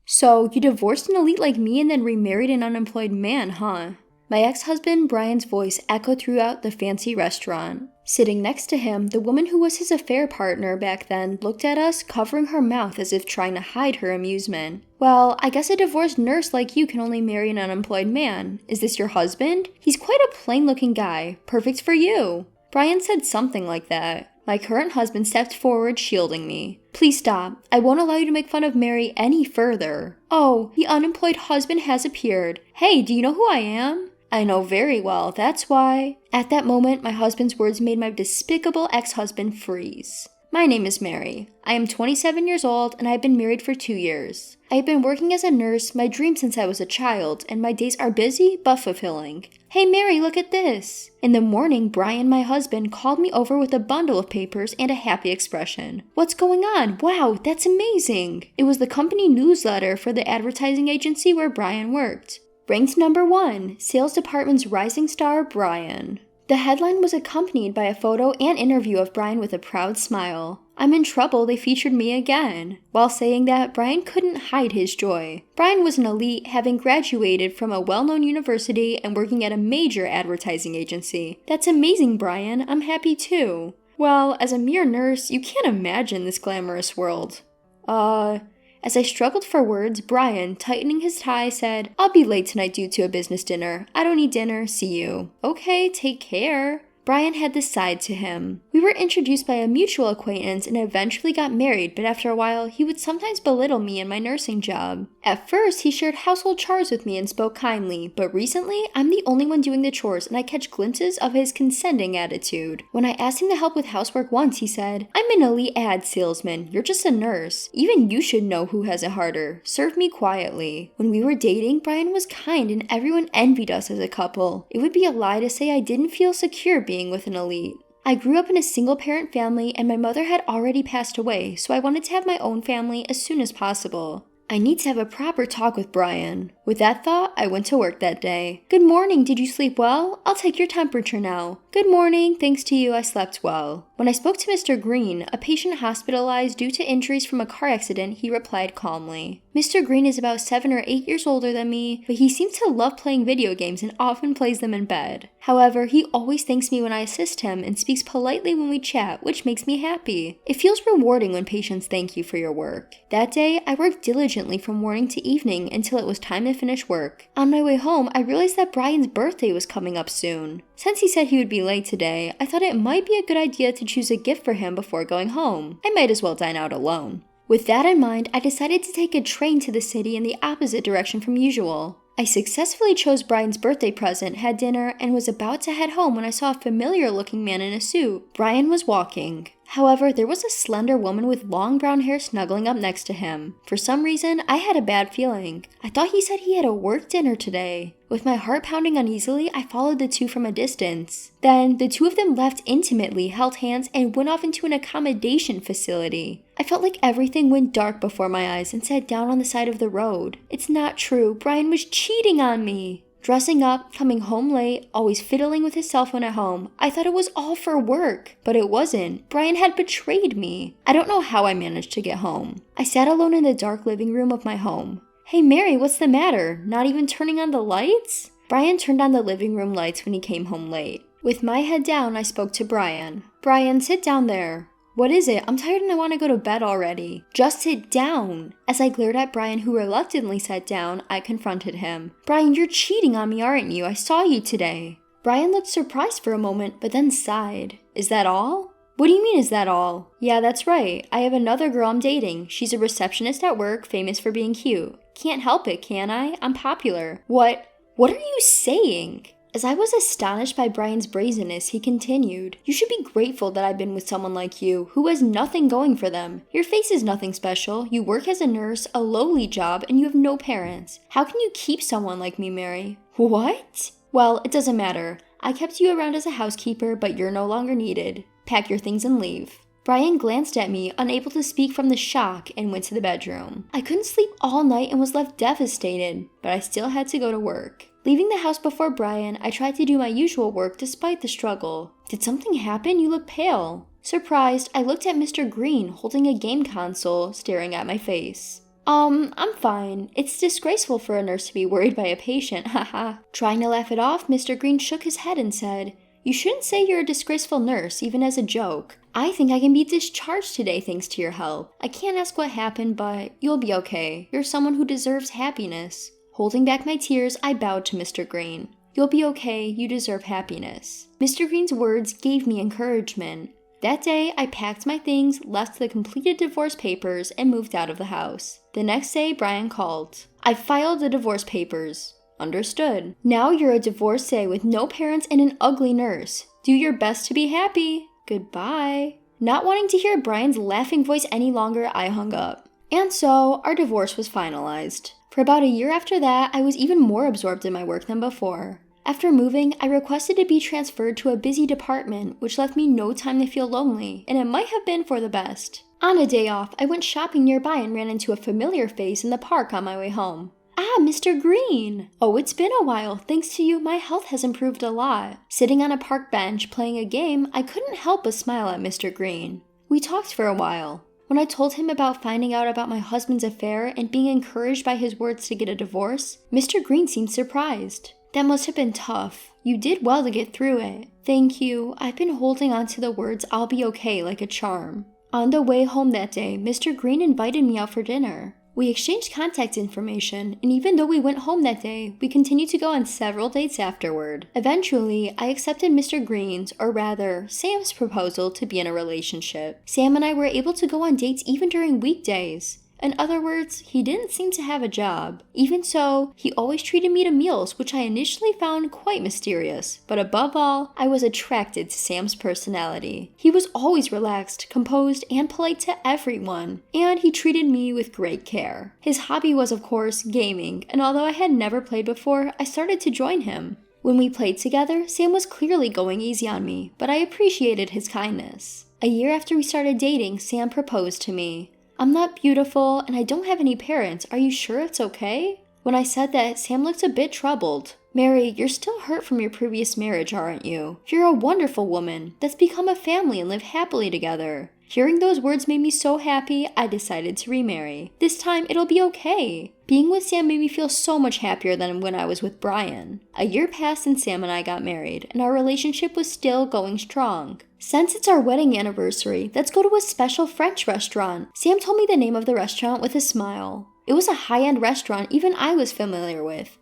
So, you divorced an elite like me and then remarried an unemployed man, huh? My ex-husband Brian's voice echoed throughout the fancy restaurant. Sitting next to him, the woman who was his affair partner back then looked at us, covering her mouth as if trying to hide her amusement. Well, I guess a divorced nurse like you can only marry an unemployed man. Is this your husband? He's quite a plain-looking guy. Perfect for you. Brian said something like that. My current husband stepped forward, shielding me. Please stop. I won't allow you to make fun of Mary any further. Oh, the unemployed husband has appeared. Hey, do you know who I am? I know very well, that's why. At that moment, my husband's words made my despicable ex-husband freeze. My name is Mary. I am 27 years old and I've been married for 2 years. I have been working as a nurse, my dream since I was a child, and my days are busy but fulfilling. Hey Mary, look at this! In the morning, Brian, my husband, called me over with a bundle of papers and a happy expression. What's going on? Wow, that's amazing! It was the company newsletter for the advertising agency where Brian worked. Ranked number 1, Sales Department's Rising Star, Brian. The headline was accompanied by a photo and interview of Brian with a proud smile. I'm in trouble, they featured me again. While saying that, Brian couldn't hide his joy. Brian was an elite, having graduated from a well-known university and working at a major advertising agency. That's amazing, Brian. I'm happy too. Well, as a mere nurse, you can't imagine this glamorous world. As I struggled for words, Brian, tightening his tie, said, I'll be late tonight due to a business dinner. I don't need dinner. See you. Okay, take care. Brian had this side to him. We were introduced by a mutual acquaintance and eventually got married, but after a while, he would sometimes belittle me and my nursing job. At first, he shared household chores with me and spoke kindly, but recently, I'm the only one doing the chores and I catch glimpses of his condescending attitude. When I asked him to help with housework once, he said, I'm an elite ad salesman. You're just a nurse. Even you should know who has it harder. Serve me quietly. When we were dating, Brian was kind and everyone envied us as a couple. It would be a lie to say I didn't feel secure being with an elite. I grew up in a single-parent family and my mother had already passed away, so I wanted to have my own family as soon as possible. I need to have a proper talk with Brian. With that thought, I went to work that day. Good morning, did you sleep well? I'll take your temperature now. Good morning, thanks to you, I slept well. When I spoke to Mr. Green, a patient hospitalized due to injuries from a car accident, he replied calmly. Mr. Green is about 7 or 8 years older than me, but he seems to love playing video games and often plays them in bed. However, he always thanks me when I assist him and speaks politely when we chat, which makes me happy. It feels rewarding when patients thank you for your work. That day, I worked diligently from morning to evening until it was time to finish work. On my way home, I realized that Brian's birthday was coming up soon. Since he said he would be late today, I thought it might be a good idea to choose a gift for him before going home. I might as well dine out alone. With that in mind, I decided to take a train to the city in the opposite direction from usual. I successfully chose Brian's birthday present, had dinner, and was about to head home when I saw a familiar-looking man in a suit. Brian was walking. However, there was a slender woman with long brown hair snuggling up next to him. For some reason, I had a bad feeling. I thought he said he had a work dinner today. With my heart pounding uneasily, I followed the two from a distance. Then, the two of them left intimately, held hands, and went off into an accommodation facility. I felt like everything went dark before my eyes and sat down on the side of the road. It's not true. Brian was cheating on me. Dressing up, coming home late, always fiddling with his cell phone at home. I thought it was all for work, but it wasn't. Brian had betrayed me. I don't know how I managed to get home. I sat alone in the dark living room of my home. Hey Mary, what's the matter? Not even turning on the lights? Brian turned on the living room lights when he came home late. With my head down, I spoke to Brian. Brian, sit down there. What is it? I'm tired and I want to go to bed already. Just sit down. As I glared at Brian, who reluctantly sat down, I confronted him. Brian, you're cheating on me, aren't you? I saw you today. Brian looked surprised for a moment, but then sighed. Is that all? What do you mean, is that all? Yeah, that's right. I have another girl I'm dating. She's a receptionist at work, famous for being cute. Can't help it, can I? I'm popular. What are you saying? As I was astonished by Brian's brazenness, he continued, You should be grateful that I've been with someone like you, who has nothing going for them. Your face is nothing special. You work as a nurse, a lowly job, and you have no parents. How can you keep someone like me, Mary? What? Well, it doesn't matter. I kept you around as a housekeeper, but you're no longer needed. Pack your things and leave. Brian glanced at me, unable to speak from the shock, and went to the bedroom. I couldn't sleep all night and was left devastated, but I still had to go to work. Leaving the house before Brian, I tried to do my usual work despite the struggle. Did something happen? You look pale. Surprised, I looked at Mr. Green holding a game console, staring at my face. I'm fine. It's disgraceful for a nurse to be worried by a patient, haha. Trying to laugh it off, Mr. Green shook his head and said, "You shouldn't say you're a disgraceful nurse, even as a joke. I think I can be discharged today thanks to your help. I can't ask what happened, but you'll be okay. You're someone who deserves happiness." Holding back my tears, I bowed to Mr. Green. "You'll be okay, you deserve happiness." Mr. Green's words gave me encouragement. That day, I packed my things, left the completed divorce papers, and moved out of the house. The next day, Brian called. "I filed the divorce papers." "Understood. Now you're a divorcee with no parents and an ugly nurse. Do your best to be happy. Goodbye." Not wanting to hear Brian's laughing voice any longer, I hung up. And so, our divorce was finalized. For about a year after that, I was even more absorbed in my work than before. After moving, I requested to be transferred to a busy department, which left me no time to feel lonely, and it might have been for the best. On a day off, I went shopping nearby and ran into a familiar face in the park on my way home. "Ah, Mr. Green! Oh, it's been a while. Thanks to you, my health has improved a lot." Sitting on a park bench playing a game, I couldn't help but smile at Mr. Green. We talked for a while. When I told him about finding out about my husband's affair and being encouraged by his words to get a divorce, Mr. Green seemed surprised. "That must have been tough. You did well to get through it." "Thank you. I've been holding on to the words 'I'll be okay' like a charm." On the way home that day, Mr. Green invited me out for dinner. We exchanged contact information, and even though we went home that day, we continued to go on several dates afterward. Eventually, I accepted Mr. Green's, or rather, Sam's proposal to be in a relationship. Sam and I were able to go on dates even during weekdays. In other words, he didn't seem to have a job. Even so, he always treated me to meals, which I initially found quite mysterious. But above all, I was attracted to Sam's personality. He was always relaxed, composed, and polite to everyone, and he treated me with great care. His hobby was, of course, gaming, and although I had never played before, I started to join him. When we played together, Sam was clearly going easy on me, but I appreciated his kindness. A year after we started dating, Sam proposed to me. "I'm not beautiful, and I don't have any parents. Are you sure it's okay?" When I said that, Sam looked a bit troubled. "Mary, you're still hurt from your previous marriage, aren't you? You're a wonderful woman. Let's become a family and live happily together." Hearing those words made me so happy, I decided to remarry. This time, it'll be okay. Being with Sam made me feel so much happier than when I was with Brian. A year passed and Sam and I got married, and our relationship was still going strong. Since it's our wedding anniversary, let's go to a special French restaurant. Sam told me the name of the restaurant with a smile. It was a high-end restaurant even I was familiar with.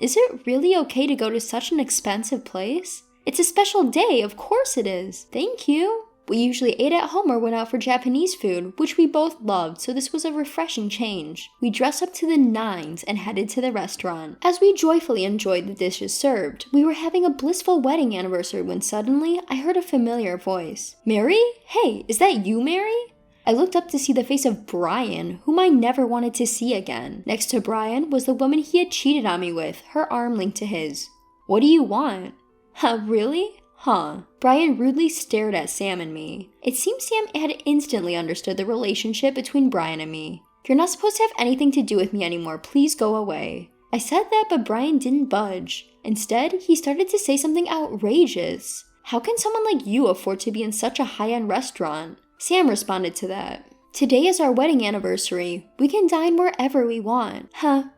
Is it really okay to go to such an expensive place? It's a special day, of course it is. Thank you. We usually ate at home or went out for Japanese food, which we both loved, so this was a refreshing change. We dressed up to the nines and headed to the restaurant. As we joyfully enjoyed the dishes served, we were having a blissful wedding anniversary when suddenly I heard a familiar voice. "Mary? Hey, is that you, Mary?" I looked up to see the face of Brian, whom I never wanted to see again. Next to Brian was the woman he had cheated on me with, her arm linked to his. "What do you want?" Really? Huh. Brian rudely stared at Sam and me. It seemed Sam had instantly understood the relationship between Brian and me. "You're not supposed to have anything to do with me anymore. Please go away." I said that, but Brian didn't budge. Instead, he started to say something outrageous. "How can someone like you afford to be in such a high-end restaurant?" Sam responded to that. "Today is our wedding anniversary. We can dine wherever we want."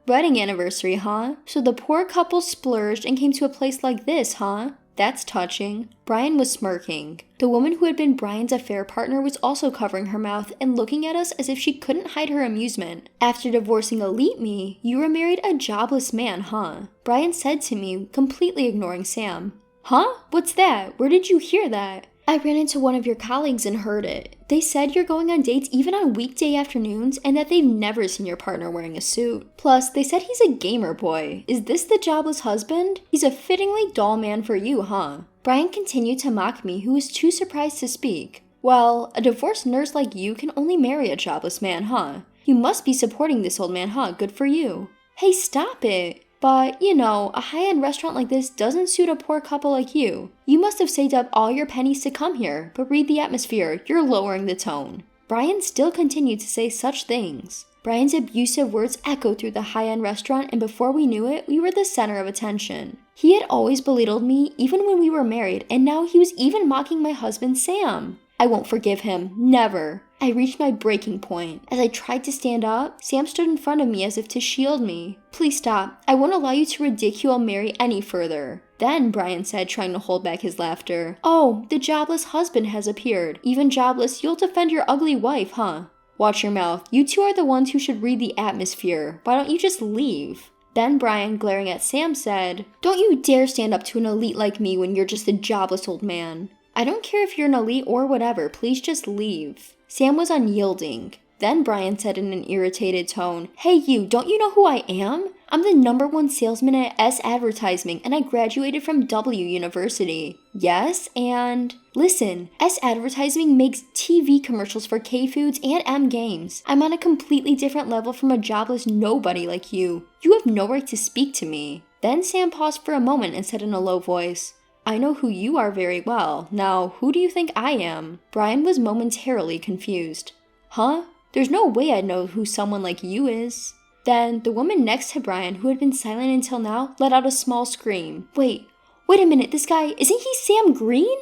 Wedding anniversary, huh? So the poor couple splurged and came to a place like this, huh? That's touching. Brian was smirking. The woman who had been Brian's affair partner was also covering her mouth and looking at us as if she couldn't hide her amusement. "After divorcing elite me, you remarried a jobless man, huh?" Brian said to me, completely ignoring Sam. "Huh? What's that? Where did you hear that?" "I ran into one of your colleagues and heard it. They said you're going on dates even on weekday afternoons and that they've never seen your partner wearing a suit. Plus, they said he's a gamer boy. Is this the jobless husband? He's a fittingly dull man for you, huh?" Brian continued to mock me, who was too surprised to speak. "Well, a divorced nurse like you can only marry a jobless man, huh? You must be supporting this old man, huh? Good for you." "Hey, stop it. But, a high-end restaurant like this doesn't suit a poor couple like you. You must have saved up all your pennies to come here, but read the atmosphere, you're lowering the tone." Brian still continued to say such things. Brian's abusive words echoed through the high-end restaurant, and before we knew it, we were the center of attention. He had always belittled me, even when we were married, and now he was even mocking my husband, Sam. I won't forgive him. Never. I reached my breaking point. As I tried to stand up, Sam stood in front of me as if to shield me. Please stop. I won't allow you to ridicule Mary any further. Then, Brian said, trying to hold back his laughter. Oh, the jobless husband has appeared. Even jobless, you'll defend your ugly wife, huh? Watch your mouth. You two are the ones who should read the atmosphere. Why don't you just leave? Then Brian, glaring at Sam, said, Don't you dare stand up to an elite like me when you're just a jobless old man. I don't care if you're an elite or whatever, please just leave. Sam was unyielding. Then Brian said in an irritated tone, Hey you, don't you know who I am? I'm the #1 salesman at S Advertising and I graduated from W University. Yes, and... Listen, S Advertising makes TV commercials for K-Foods and M Games. I'm on a completely different level from a jobless nobody like you. You have no right to speak to me. Then Sam paused for a moment and said in a low voice, I know who you are very well. Now, who do you think I am? Brian was momentarily confused. Huh? There's no way I'd know who someone like you is. Then, the woman next to Brian, who had been silent until now, let out a small scream. Wait a minute, this guy, isn't he Sam Green?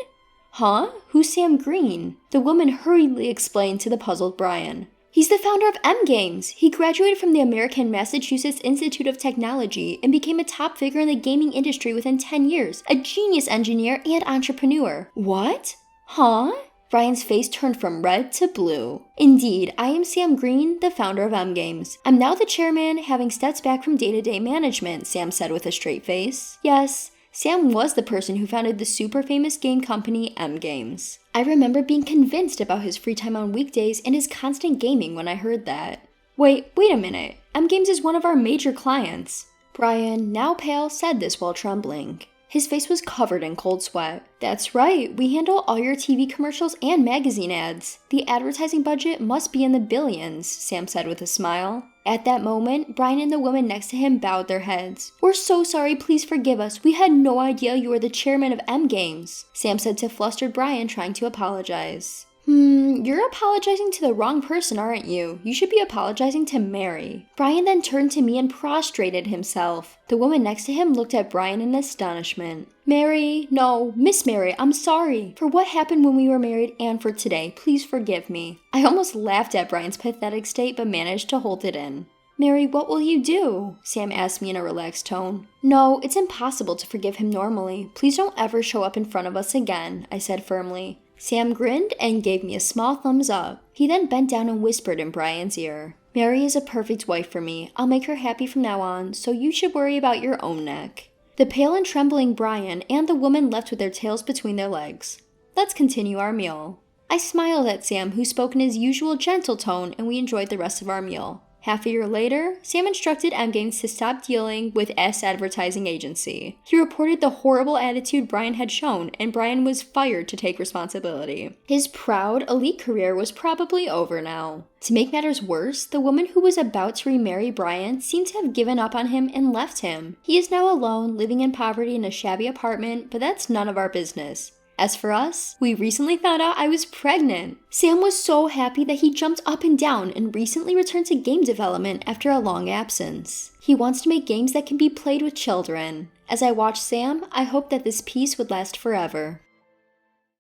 Huh? Who's Sam Green? The woman hurriedly explained to the puzzled Brian. He's the founder of M Games. He graduated from the American Massachusetts Institute of Technology and became a top figure in the gaming industry within 10 years, a genius engineer and entrepreneur. What? Huh? Brian's face turned from red to blue. Indeed, I am Sam Green, the founder of M Games. I'm now the chairman, having stepped back from day-to-day management, Sam said with a straight face. Yes, Sam was the person who founded the super famous game company M Games. I remember being convinced about his free time on weekdays and his constant gaming when I heard that. Wait a minute. M Games is one of our major clients. Brian, now pale, said this while trembling. His face was covered in cold sweat. That's right, we handle all your TV commercials and magazine ads. The advertising budget must be in the billions, Sam said with a smile. At that moment, Brian and the woman next to him bowed their heads. We're so sorry, please forgive us. We had no idea you were the chairman of M Games, Sam said to flustered Brian, trying to apologize. You're apologizing to the wrong person, aren't you? You should be apologizing to Mary. Brian then turned to me and prostrated himself. The woman next to him looked at Brian in astonishment. Mary, no, Miss Mary, I'm sorry for what happened when we were married and for today. Please forgive me. I almost laughed at Brian's pathetic state but managed to hold it in. Mary, what will you do? Sam asked me in a relaxed tone. No, it's impossible to forgive him normally. Please don't ever show up in front of us again, I said firmly. Sam grinned and gave me a small thumbs up. He then bent down and whispered in Brian's ear. Mary is a perfect wife for me. I'll make her happy from now on, so you should worry about your own neck. The pale and trembling Brian and the woman left with their tails between their legs. Let's continue our meal. I smiled at Sam, who spoke in his usual gentle tone, and we enjoyed the rest of our meal. Half a year later, Sam instructed M Games to stop dealing with S Advertising Agency. He reported the horrible attitude Brian had shown, and Brian was fired to take responsibility. His proud, elite career was probably over now. To make matters worse, the woman who was about to remarry Brian seemed to have given up on him and left him. He is now alone, living in poverty in a shabby apartment, but that's none of our business. As for us, we recently found out I was pregnant. Sam was so happy that he jumped up and down and recently returned to game development after a long absence. He wants to make games that can be played with children. As I watched Sam, I hoped that this peace would last forever.